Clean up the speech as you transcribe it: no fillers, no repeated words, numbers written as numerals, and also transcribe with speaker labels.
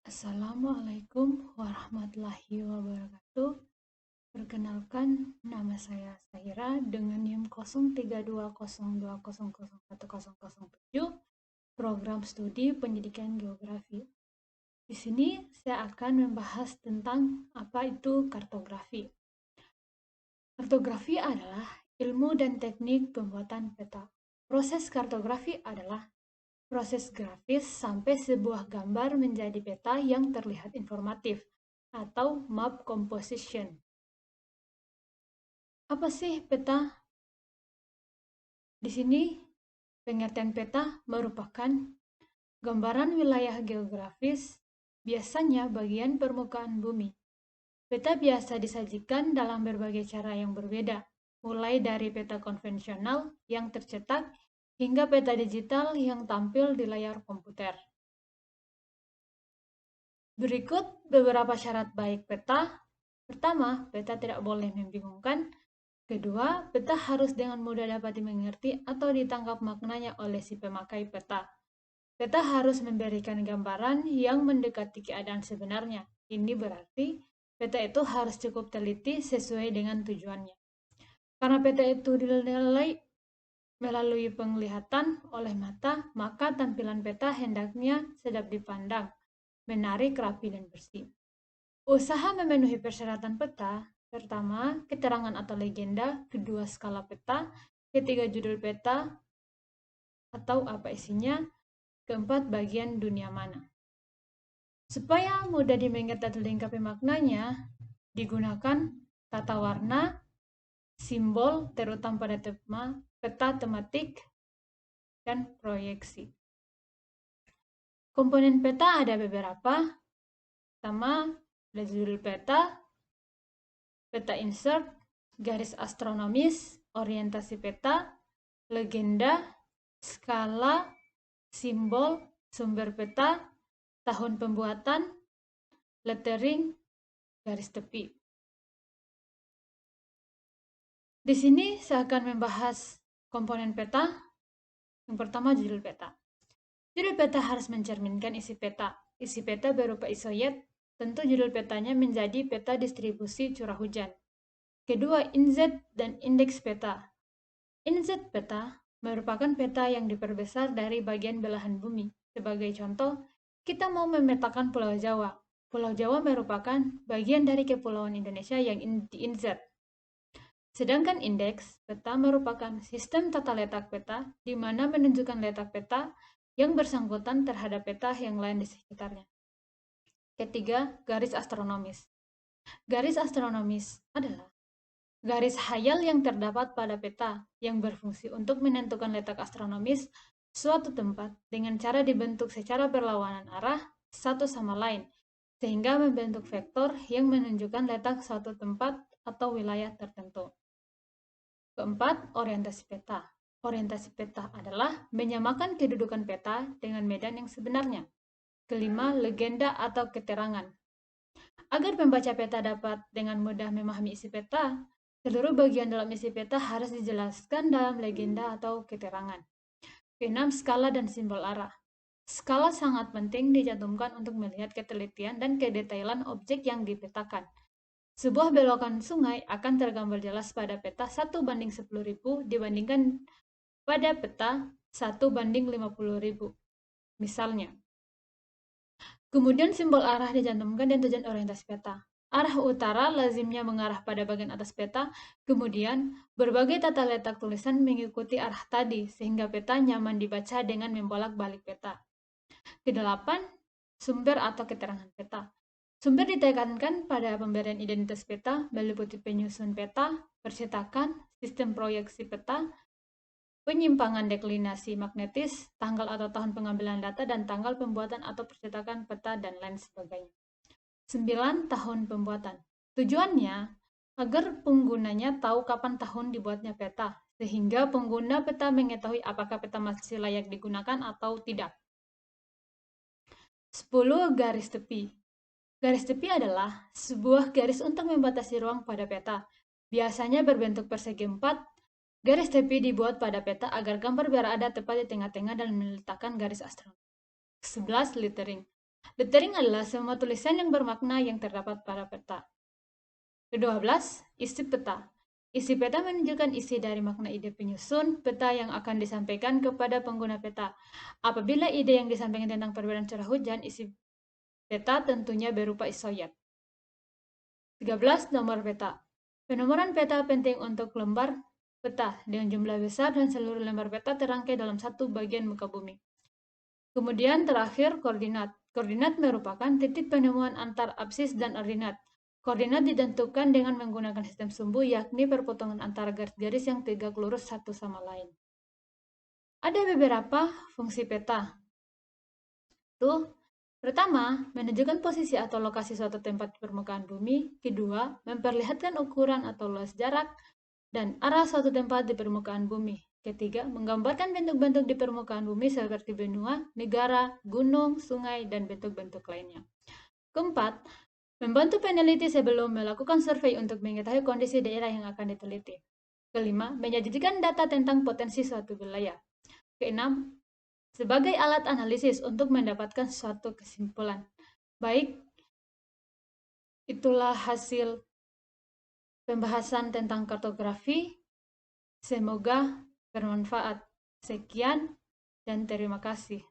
Speaker 1: Assalamualaikum warahmatullahi wabarakatuh. Perkenalkan, nama saya Sahira dengan NIM 032020100107, Program Studi Pendidikan Geografi. Di sini saya akan membahas tentang apa itu kartografi. Kartografi adalah ilmu dan teknik pembuatan peta. Proses kartografi adalah proses grafis sampai sebuah gambar menjadi peta yang terlihat informatif atau map composition. Apa sih peta? Di sini pengertian peta merupakan gambaran wilayah geografis, biasanya bagian permukaan bumi. Peta biasa disajikan dalam berbagai cara yang berbeda, mulai dari peta konvensional yang tercetak hingga peta digital yang tampil di layar komputer. Berikut beberapa syarat baik peta. Pertama, peta tidak boleh membingungkan. Kedua, peta harus dengan mudah dapat dimengerti atau ditangkap maknanya oleh si pemakai peta. Peta harus memberikan gambaran yang mendekati keadaan sebenarnya. Ini berarti peta itu harus cukup teliti sesuai dengan tujuannya. Karena peta itu dinilai melalui penglihatan oleh mata, maka tampilan peta hendaknya sedap dipandang, menarik, rapi, dan bersih. Usaha memenuhi persyaratan peta: pertama, keterangan atau legenda; kedua, skala peta; ketiga, judul peta atau apa isinya; keempat, bagian dunia mana. Supaya mudah dimengerti dan dilengkapi maknanya, digunakan tata warna, simbol, terutama pada peta tematik, dan proyeksi. Komponen peta ada beberapa. Pertama, ada judul peta, peta insert, garis astronomis, orientasi peta, legenda, skala, simbol, sumber peta, tahun pembuatan, lettering, garis tepi. Di sini saya akan membahas komponen peta. Yang pertama, judul peta. Judul peta harus mencerminkan isi peta. Isi peta berupa isoyet, tentu judul petanya menjadi peta distribusi curah hujan. Kedua, inzet dan indeks peta. Inzet peta merupakan peta yang diperbesar dari bagian belahan bumi. Sebagai contoh, kita mau memetakan Pulau Jawa. Pulau Jawa merupakan bagian dari kepulauan Indonesia yang di-inzet. Sedangkan indeks peta merupakan sistem tata letak peta di mana menunjukkan letak peta yang bersangkutan terhadap peta yang lain di sekitarnya. Ketiga, garis astronomis. Garis astronomis adalah garis hayal yang terdapat pada peta yang berfungsi untuk menentukan letak astronomis suatu tempat dengan cara dibentuk secara berlawanan arah satu sama lain, sehingga membentuk vektor yang menunjukkan letak suatu tempat atau wilayah tertentu. Keempat, orientasi peta. Orientasi peta adalah menyamakan kedudukan peta dengan medan yang sebenarnya. Kelima, legenda atau keterangan. Agar pembaca peta dapat dengan mudah memahami isi peta, seluruh bagian dalam isi peta harus dijelaskan dalam legenda atau keterangan. Keenam, skala dan simbol arah. Skala sangat penting dicantumkan untuk melihat ketelitian dan kedetailan objek yang dipetakan. Sebuah belokan sungai akan tergambar jelas pada peta 1:10.000 dibandingkan pada peta 1:50.000. Misalnya. Kemudian simbol arah dicantumkan dan tujuan orientasi peta. Arah utara lazimnya mengarah pada bagian atas peta, kemudian berbagai tata letak tulisan mengikuti arah tadi, sehingga peta nyaman dibaca dengan membolak-balik peta. Kedelapan, sumber atau keterangan peta. Sumber ditekankan pada pemberian identitas peta, meliputi penyusun peta, percetakan, sistem proyeksi peta, penyimpangan deklinasi magnetis, tanggal atau tahun pengambilan data, dan tanggal pembuatan atau percetakan peta, dan lain sebagainya. 9. Tahun pembuatan. Tujuannya agar penggunanya tahu kapan tahun dibuatnya peta, sehingga pengguna peta mengetahui apakah peta masih layak digunakan atau tidak. 10. Garis tepi. Garis tepi adalah sebuah garis untuk membatasi ruang pada peta. Biasanya berbentuk persegi 4. Garis tepi dibuat pada peta agar gambar berada tepat di tengah-tengah dan meletakkan garis astronomi. 11. Lettering. Lettering adalah semua tulisan yang bermakna yang terdapat pada peta. Ke-12, isi peta. Isi peta menunjukkan isi dari makna ide penyusun peta yang akan disampaikan kepada pengguna peta. Apabila ide yang disampaikan tentang perbedaan curah hujan, isi peta tentunya berupa isoyat. 13. Nomor peta. Penomoran peta penting untuk lembar peta dengan jumlah besar dan seluruh lembar peta terangkai dalam satu bagian muka bumi. Kemudian terakhir koordinat. Koordinat merupakan titik penemuan antar absis dan ordinat. Koordinat ditentukan dengan menggunakan sistem sumbu, yakni perpotongan antara garis-garis yang tegak lurus satu sama lain. Ada beberapa fungsi peta. Tuh, pertama, menunjukkan posisi atau lokasi suatu tempat di permukaan bumi. Kedua, memperlihatkan ukuran atau luas jarak dan arah suatu tempat di permukaan bumi. Ketiga, menggambarkan bentuk-bentuk di permukaan bumi seperti benua, negara, gunung, sungai, dan bentuk-bentuk lainnya. Keempat, membantu peneliti sebelum melakukan survei untuk mengetahui kondisi daerah yang akan diteliti. Kelima, menyajikan data tentang potensi suatu wilayah. Keenam, sebagai alat analisis untuk mendapatkan suatu kesimpulan. Baik, itulah hasil pembahasan tentang kartografi. Semoga bermanfaat. Sekian dan terima kasih.